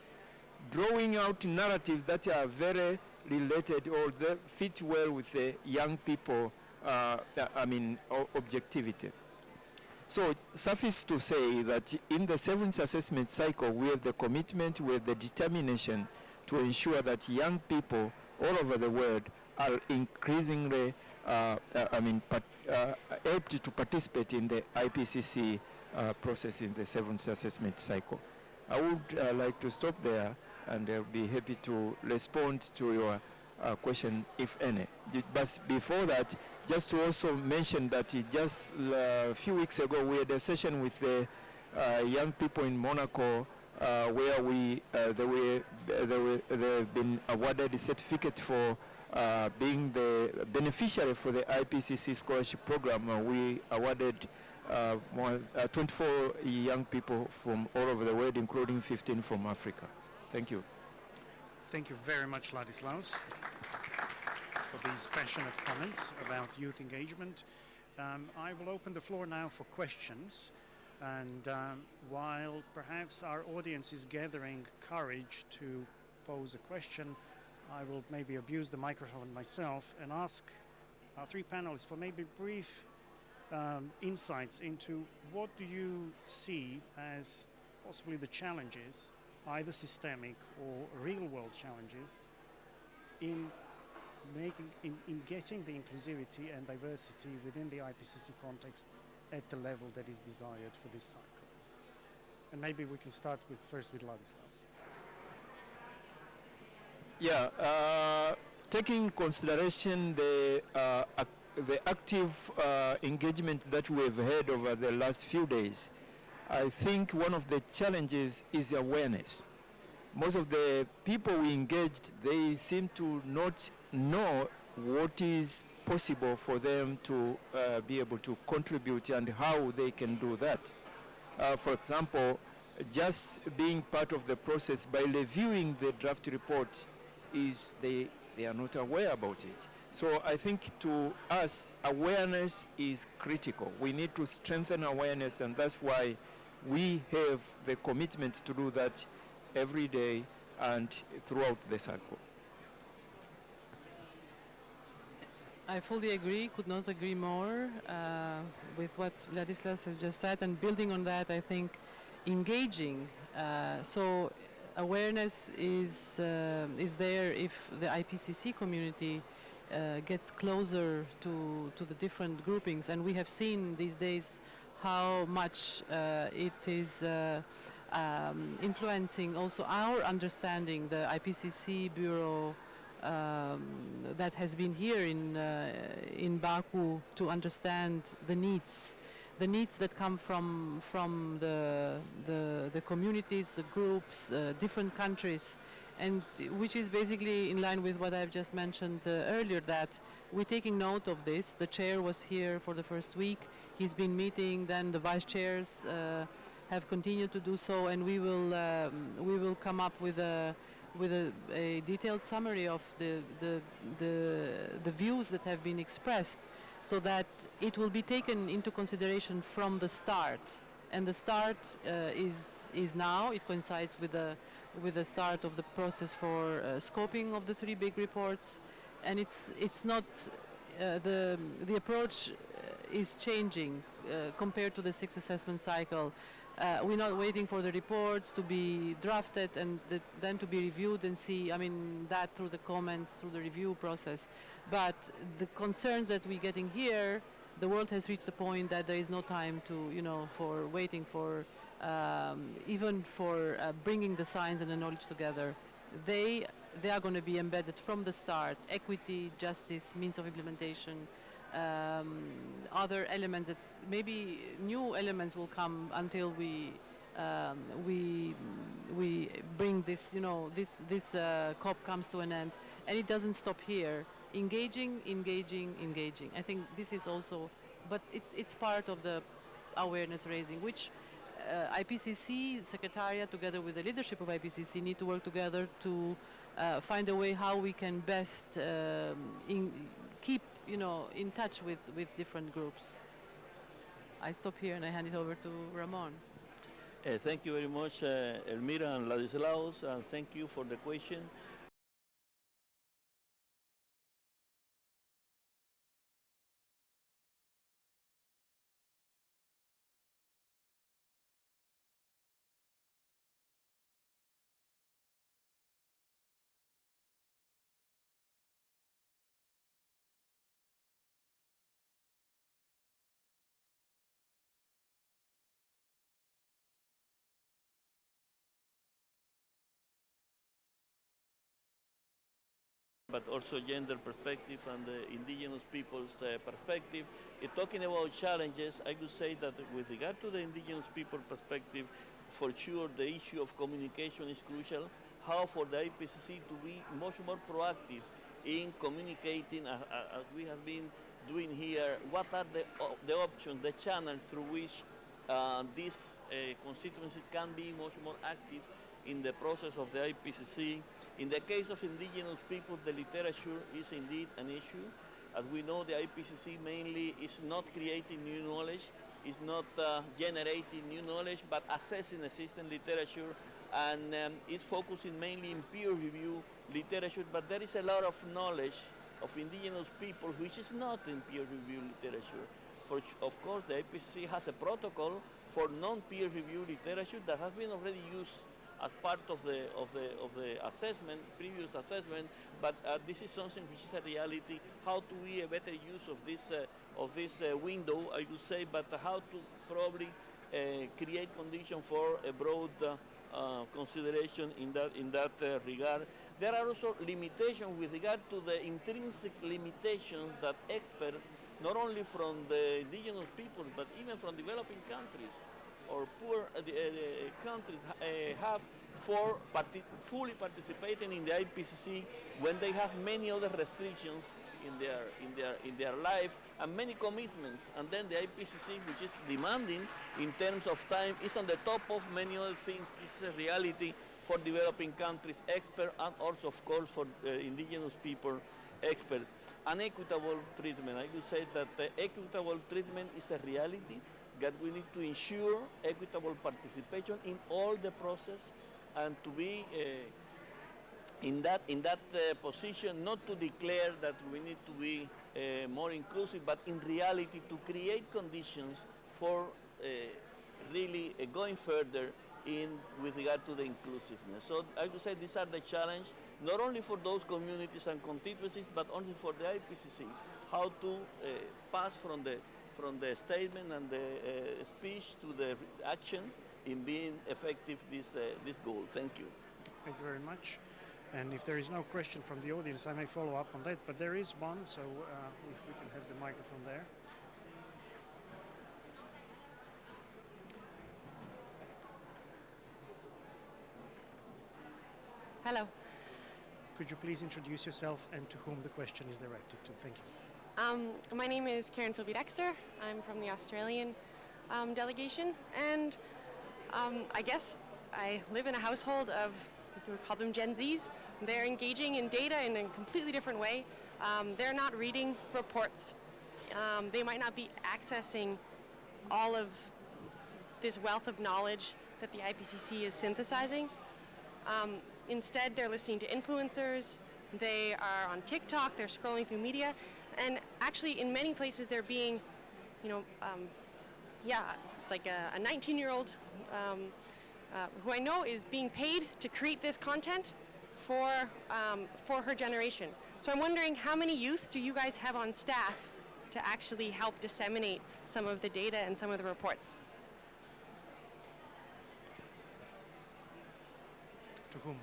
drawing out narratives that are very related or that fit well with the young people, objectivity. So suffice to say that in the 7th assessment cycle, we have the commitment, we have the determination to ensure that young people all over the world are increasingly able to participate in the IPCC process in the 7th assessment cycle. I would like to stop there, and I'll be happy to respond to your question, if any. But before that, just to also mention that just a few weeks ago, we had a session with the young people in Monaco where they've been awarded a certificate for being the beneficiary for the IPCC scholarship program. We awarded 24 young people from all over the world, including 15 from Africa. Thank you. Thank you very much, Ladislaus, for these passionate comments about youth engagement. I will open the floor now for questions. And while perhaps our audience is gathering courage to pose a question, I will maybe abuse the microphone myself and ask our three panelists for maybe brief insights into what do you see as possibly the challenges, either systemic or real-world challenges, in getting the inclusivity and diversity within the IPCC context at the level that is desired for this cycle. And maybe we can start first with Ladislaus. Yeah, taking consideration the active engagement that we have had over the last few days, I think one of the challenges is awareness. Most of the people we engaged, they seem to not know what is possible for them to be able to contribute and how they can do that. For example, just being part of the process by reviewing the draft report, they are not aware about it. So I think to us, awareness is critical. We need to strengthen awareness, and that's why we have the commitment to do that every day and throughout the cycle. I fully agree, could not agree more with what Ladislaus has just said, and building on that, I think engaging, so awareness is there if the IPCC community gets closer to the different groupings, and we have seen these days how much it is influencing also our understanding, the IPCC Bureau that has been here in Baku to understand the needs that come from the communities, the groups, different countries, and which is basically in line with what I've just mentioned earlier, that we're taking note of this. The chair was here for the first week. He's been meeting, then the vice chairs have continued to do so, and we will come up with a detailed summary of the views that have been expressed, so that it will be taken into consideration from the start. And the start is now. It coincides with the start of the process for scoping of the three big reports, and it's not the approach is changing compared to the sixth assessment cycle. We're not waiting for the reports to be drafted and then to be reviewed and see, that through the comments, through the review process. But the concerns that we're getting here, the world has reached the point that there is no time to, for waiting for even for bringing the science and the knowledge together, they are going to be embedded from the start. Equity, justice, means of implementation, other elements that maybe new elements will come until we bring this, this COP comes to an end, and it doesn't stop here. Engaging. I think this is also, but it's part of the awareness raising, which IPCC Secretariat, together with the leadership of IPCC, need to work together to find a way how we can best keep, in touch with different groups. I stop here and I hand it over to Ramon. Thank you very much, Elmira and Ladislaus, and thank you for the question. But also gender perspective and the indigenous people's perspective. Talking about challenges, I could say that with regard to the indigenous people perspective, for sure the issue of communication is crucial. How for the IPCC to be much more proactive in communicating, as we have been doing here, what are the options, the channels through which this constituency can be much more active in the process of the IPCC. In the case of indigenous people, the literature is indeed an issue. As we know, the IPCC mainly is not creating new knowledge, is not generating new knowledge, but assessing existing literature, and is focusing mainly in peer review literature. But there is a lot of knowledge of indigenous people which is not in peer review literature. Of course, the IPCC has a protocol for non-peer review literature that has been already used as part of the assessment, previous assessment, but this is something which is a reality. How to be a better use of this window, I would say, but how to probably create conditions for a broad consideration in that regard. There are also limitations with regard to the intrinsic limitations that experts, not only from the indigenous people, but even from developing countries or poor countries have for fully participating in the IPCC when they have many other restrictions in their life and many commitments, and then the IPCC, which is demanding in terms of time, is on the top of many other things. This is a reality for developing countries expert, and also of course for indigenous people expert. An equitable treatment. I would say that the equitable treatment is a reality, that we need to ensure equitable participation in all the process, and to be in that position, not to declare that we need to be more inclusive, but in reality to create conditions for really going further with regard to the inclusiveness. So I would say these are the challenge, not only for those communities and constituencies, but only for the IPCC, how to pass from the statement and the speech to the action in being effective this goal. Thank you. Thank you very much. And if there is no question from the audience, I may follow up on that, but there is one, so if we can have the microphone there. Hello. Could you please introduce yourself and to whom the question is directed to? Thank you. My name is Karen Philby-Dexter. I'm from the Australian delegation, and I guess I live in a household of, we would call them Gen Zs. They're engaging in data in a completely different way. They're not reading reports. They might not be accessing all of this wealth of knowledge that the IPCC is synthesizing. Instead, they're listening to influencers. They are on TikTok. They're scrolling through media. And actually, in many places, they're being, like a 19-year-old who I know is being paid to create this content for her generation. So I'm wondering, how many youth do you guys have on staff to actually help disseminate some of the data and some of the reports? To whom?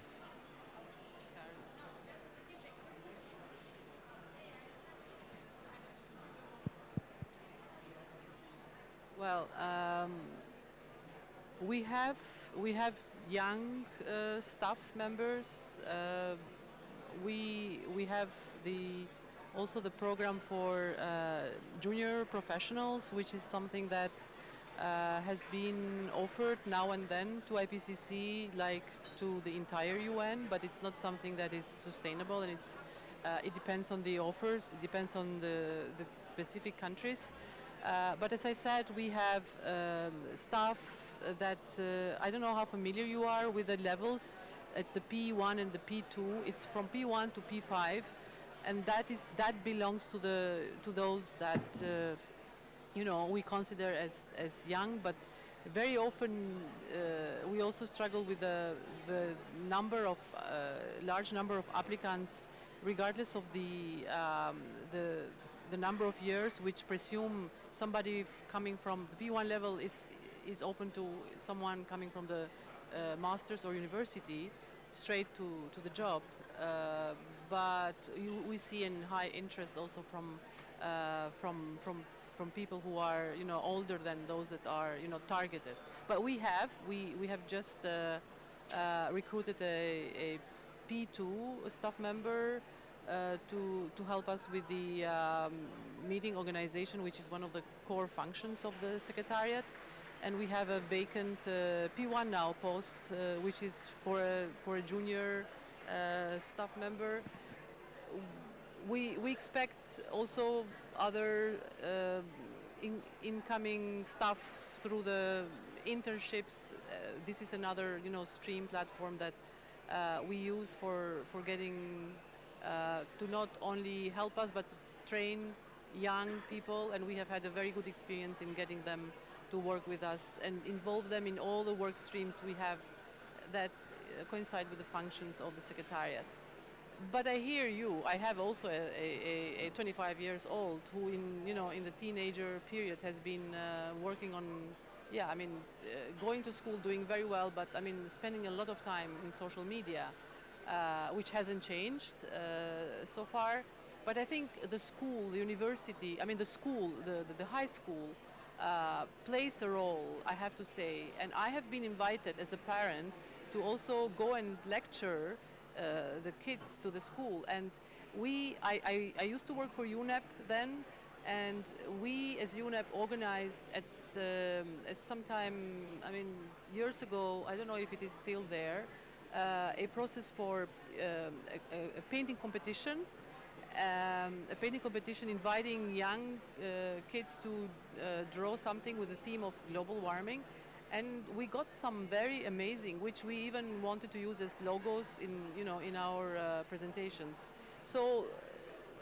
Well, we have young staff members. We have also the program for junior professionals, which is something that has been offered now and then to IPCC, like to the entire UN, but it's not something that is sustainable, and it depends on the offers, it depends on the specific countries. But as I said, we have staff that I don't know how familiar you are with the levels at the P1 and the P2. It's from P1 to P5, and that belongs to those that we consider as young, but very often we also struggle with the large number of applicants, regardless of the number of years, which presume somebody coming from the P1 level is open to someone coming from the master's or university straight to the job. But we see a high interest also from people who are older than those that are targeted. But we have just recruited a P2 staff member to help us with the meeting organization, which is one of the core functions of the Secretariat. And we have a vacant P1 now post, which is for a junior staff member. We expect also other incoming staff through the internships. This is another stream platform that we use for getting to not only help us but to train young people, and we have had a very good experience in getting them to work with us and involve them in all the work streams we have that coincide with the functions of the Secretariat. But I hear you. I have also a 25 years old who in the teenager period has been working on, going to school, doing very well, but spending a lot of time in social media, which hasn't changed so far. But I think the school, the university, the high school plays a role, I have to say. And I have been invited as a parent to also go and lecture the kids to the school. And I used to work for UNEP then, and we as UNEP organized at some time, years ago, I don't know if it is still there, a process for a painting competition. A painting competition inviting young kids to draw something with the theme of global warming, and we got some very amazing, which we even wanted to use as logos in our presentations. So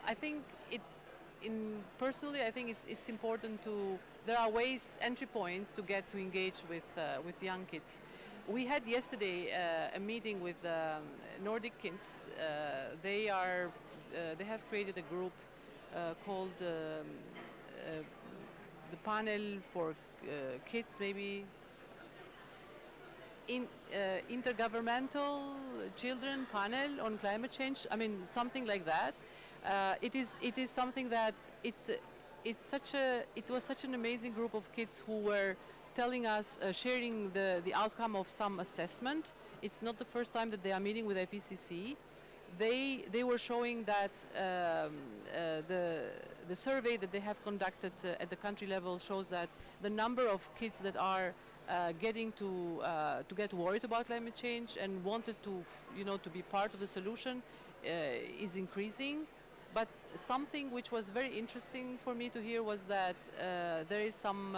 I think personally I think it's important to, there are ways, entry points to get to engage with young kids. We had yesterday a meeting with Nordic Kids. They have created a group called the Panel for Kids, maybe Intergovernmental Children Panel on Climate Change. Something like that. It is something that it was such an amazing group of kids who were telling us, sharing the outcome of some assessment. It's not the first time that they are meeting with IPCC. They were showing that the survey that they have conducted at the country level shows that the number of kids that are getting to get worried about climate change and wanted to be part of the solution is increasing. But something which was very interesting for me to hear was that there is some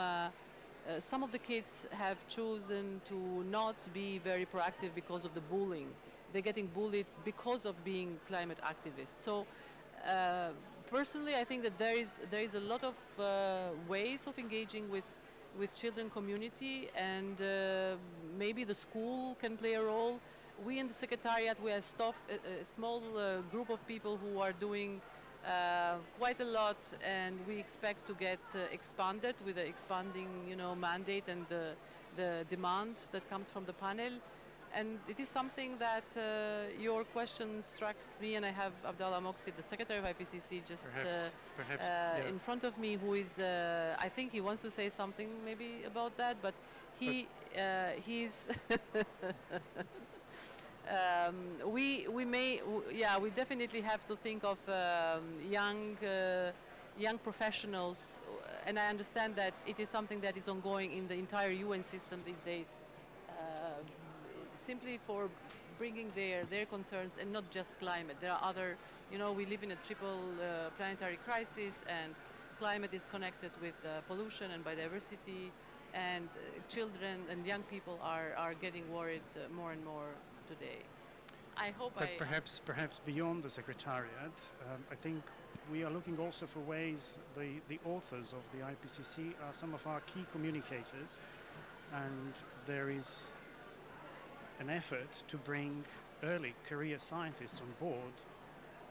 of the kids have chosen to not be very proactive because of the bullying. They're getting bullied because of being climate activists. So personally, I think that there is a lot of ways of engaging with children community, and maybe the school can play a role. We in the Secretariat, we are a small group of people who are doing quite a lot, and we expect to get expanded with the expanding mandate and the demand that comes from the panel. and it is something that your question strikes me, and I have Abdallah Moqsid, the Secretary of IPCC, just perhaps, yeah. in front of me, who is, I think he wants to say something maybe about that, but he's we definitely have to think of young professionals, and I understand that it is something that is ongoing in the entire UN system these days, simply for bringing their concerns, and not just climate. There are other, we live in a triple planetary crisis, and climate is connected with pollution and biodiversity, and children and young people are getting worried more and more today. I hope but perhaps beyond the Secretariat, I think we are looking also for ways, the authors of the IPCC are some of our key communicators, and there is an effort to bring early career scientists on board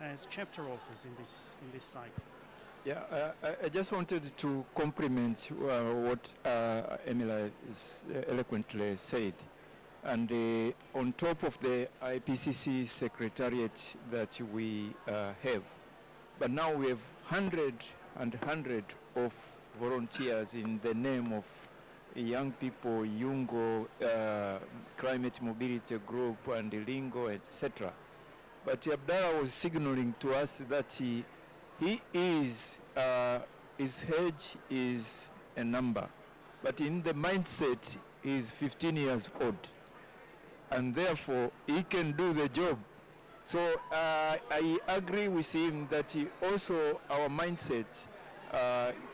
as chapter authors in this cycle. Yeah, I just wanted to compliment what Emila is eloquently said. And on top of the IPCC Secretariat that we have, but now we have hundreds of volunteers in the name of young people, Yungo, Climate Mobility Group, and Lingo, etc. But Abdallah was signaling to us that he is, his age is a number, but in the mindset, he is 15 years old. And therefore, he can do the job. So I agree with him that also our mindset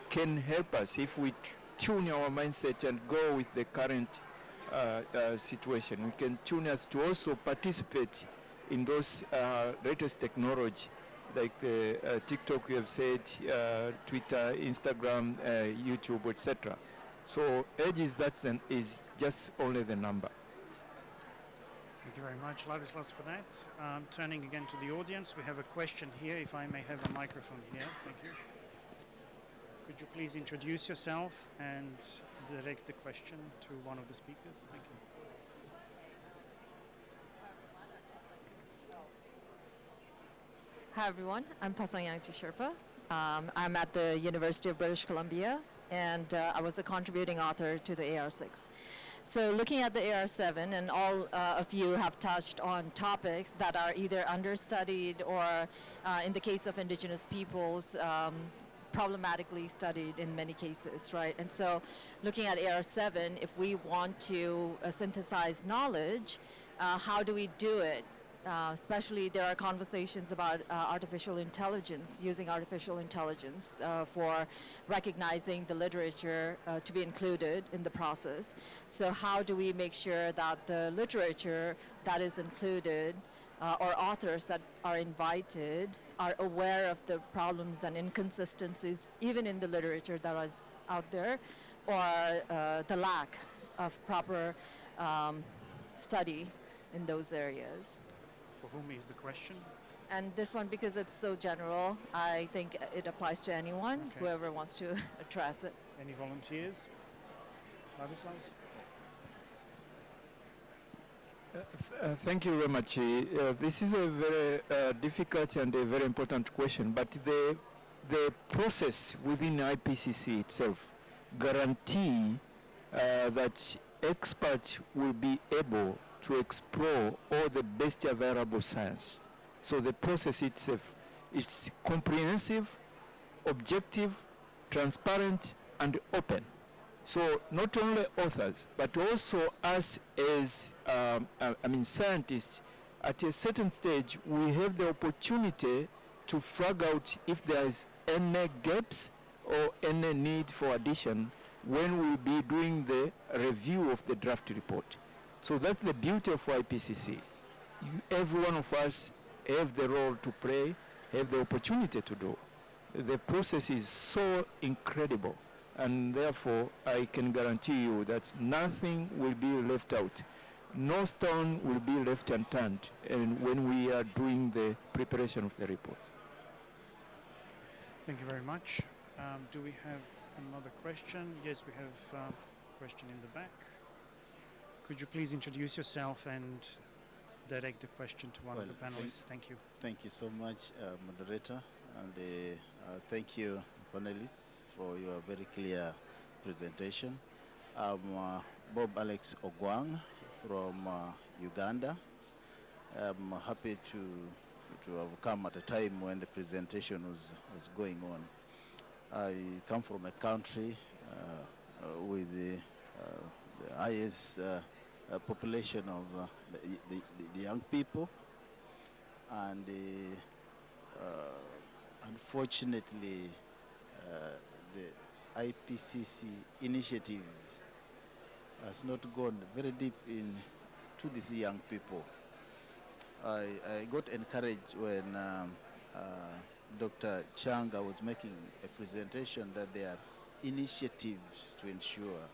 can help us if we tune our mindset and go with the current situation. We can tune us to also participate in those latest technology, like the TikTok, we have said, Twitter, Instagram, YouTube, etc. So age is just only the number. Thank you very much, Ladislas, for that. Turning again to the audience, we have a question here, if I may have a microphone here. Thank you. Could you please introduce yourself and direct the question to one of the speakers? Thank you. Hi everyone, I'm Pasang Sherpa. I'm at the University of British Columbia, and I was a contributing author to the AR6. So looking at the AR7, and all of you have touched on topics that are either understudied or, in the case of Indigenous peoples, problematically studied in many cases, right? And so looking at AR7, if we want to synthesize knowledge, how do we do it? Especially there are conversations about artificial intelligence, using artificial intelligence for recognizing the literature to be included in the process. So how do we make sure that the literature that is included or authors that are invited are aware of the problems and inconsistencies even in the literature that is out there, or the lack of proper study in those areas? For whom is the question? And this one, because it's so general, I think it applies to anyone, Okay. whoever wants to address it. Any volunteers? Ladislas? Thank you very much. This is a very difficult and a very important question, but the process within IPCC itself guarantee that experts will be able to explore all the best available science. So the process itself is comprehensive, objective, transparent, and open. So not only authors, but also us as scientists, at a certain stage, we have the opportunity to flag out if there is any gaps or any need for addition when we'll be doing the review of the draft report. So that's the beauty of IPCC. Every one of us have the role to play, have the opportunity to do. The process is so incredible, and therefore I can guarantee you that nothing will be left out. No stone will be left unturned and when we are doing the preparation of the report. Thank you very much. Do we have another question? Yes, we have a question in the back. Could you please introduce yourself and direct the question to one of the panelists? Thank you. Thank you so much, moderator, and thank you, panelists, for your very clear presentation. I'm Bob Alex Ogwang from Uganda. I'm happy to have come at a time when the presentation was going on. I come from a country with the highest population of the young people, and unfortunately the IPCC initiative has not gone very deep into these young people. I got encouraged when Dr. Changa was making a presentation that there's initiatives to ensure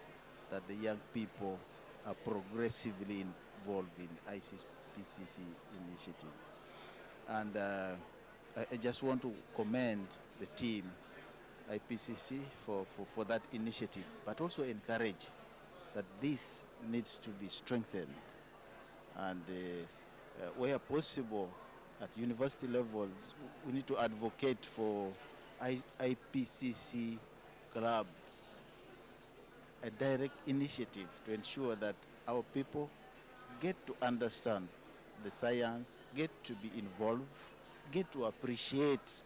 that the young people are progressively involved in IPCC initiative. And I just want to commend the team, IPCC, for that initiative, but also encourage that this needs to be strengthened. And where possible, at university level, we need to advocate for IPCC clubs, a direct initiative to ensure that our people get to understand the science, get to be involved, get to appreciate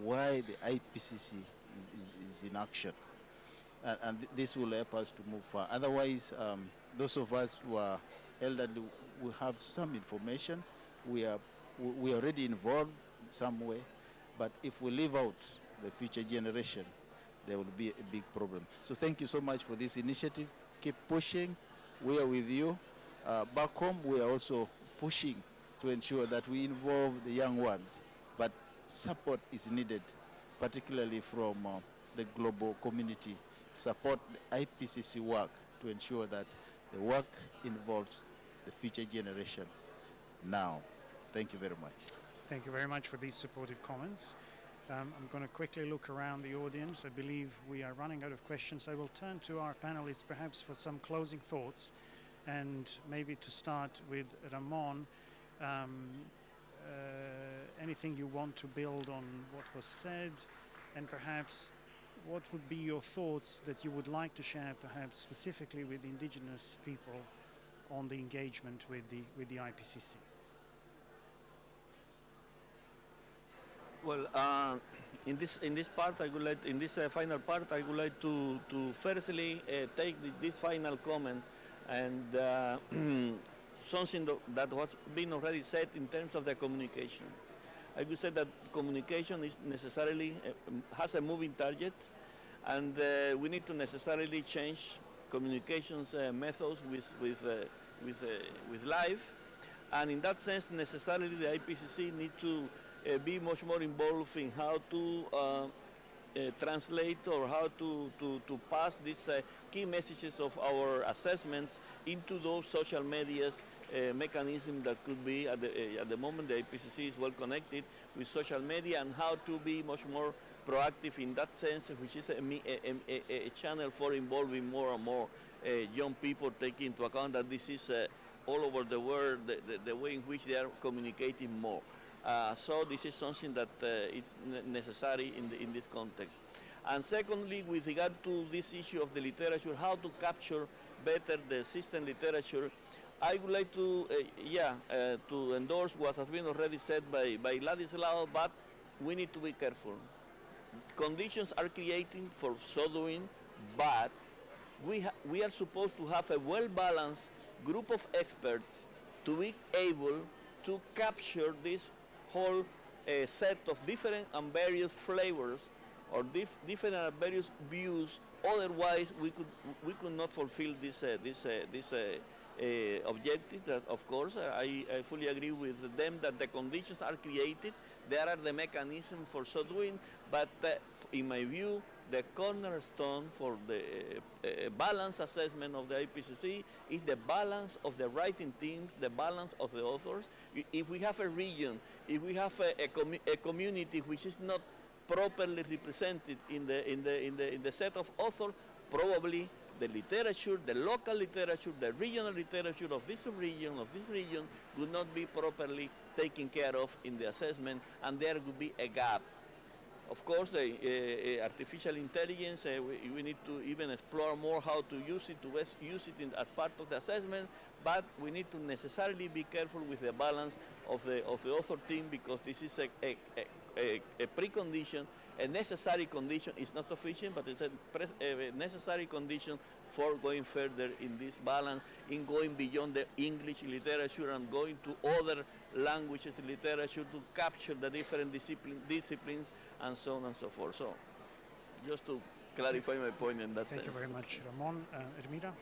why the IPCC is in action. And this will help us to move far. Otherwise, those of us who are elderly, we have some information. We are already involved in some way, but if we leave out the future generation, there will be a big problem. So thank you so much for this initiative. Keep pushing. We are with you. Back home, we are also pushing to ensure that we involve the young ones, but support is needed, particularly from the global community, to support the IPCC work to ensure that the work involves the future generation now. Thank you very much. Thank you very much for these supportive comments. I'm going to quickly look around the audience. I believe we are running out of questions. I will turn to our panelists perhaps for some closing thoughts, and maybe to start with Ramon. Anything you want to build on what was said, and perhaps what would be your thoughts that you would like to share perhaps specifically with indigenous people on the engagement with the IPCC? Well, in this part, I would like, in this final part, I would like to firstly take this final comment and something that was been already said in terms of the communication. I would say that communication is necessarily has a moving target, and we need to necessarily change communications methods with life, and in that sense, necessarily the IPCC need to be much more involved in how to translate or how to pass these key messages of our assessments into those social medias mechanism that could be at the moment the IPCC is well connected with social media, and how to be much more proactive in that sense, which is a channel for involving more and more young people, taking into account that this is all over the world, the way in which they are communicating more. So this is something that is necessary in this context. And secondly, with regard to this issue of the literature, how to capture better the system literature, I would like to, to endorse what has been already said by Ladislao, but we need to be careful. Conditions are creating for so doing, but we are supposed to have a well-balanced group of experts to be able to capture this whole set of different and various flavors or different and various views. Otherwise, we could not fulfill this objective. That, of course, I fully agree with them that the conditions are created. There are the mechanisms for so doing, but in my view, the cornerstone for the balance assessment of the IPCC is the balance of the writing teams, the balance of the authors. If we have a region, if we have a community which is not properly represented in the set of authors, probably the literature, the local literature, the regional literature of this region, would not be properly taken care of in the assessment, and there would be a gap. Of course, the artificial intelligence, we need to even explore more how to use it, as part of the assessment, but we need to necessarily be careful with the balance of the author team, because this is a precondition. A necessary condition is not sufficient, but it's a necessary condition for going further in this balance, in going beyond the English literature and going to other languages literature to capture the different disciplines and so on and so forth. So just to clarify my point in that sense. Thank you very much, Ramon. Ermira?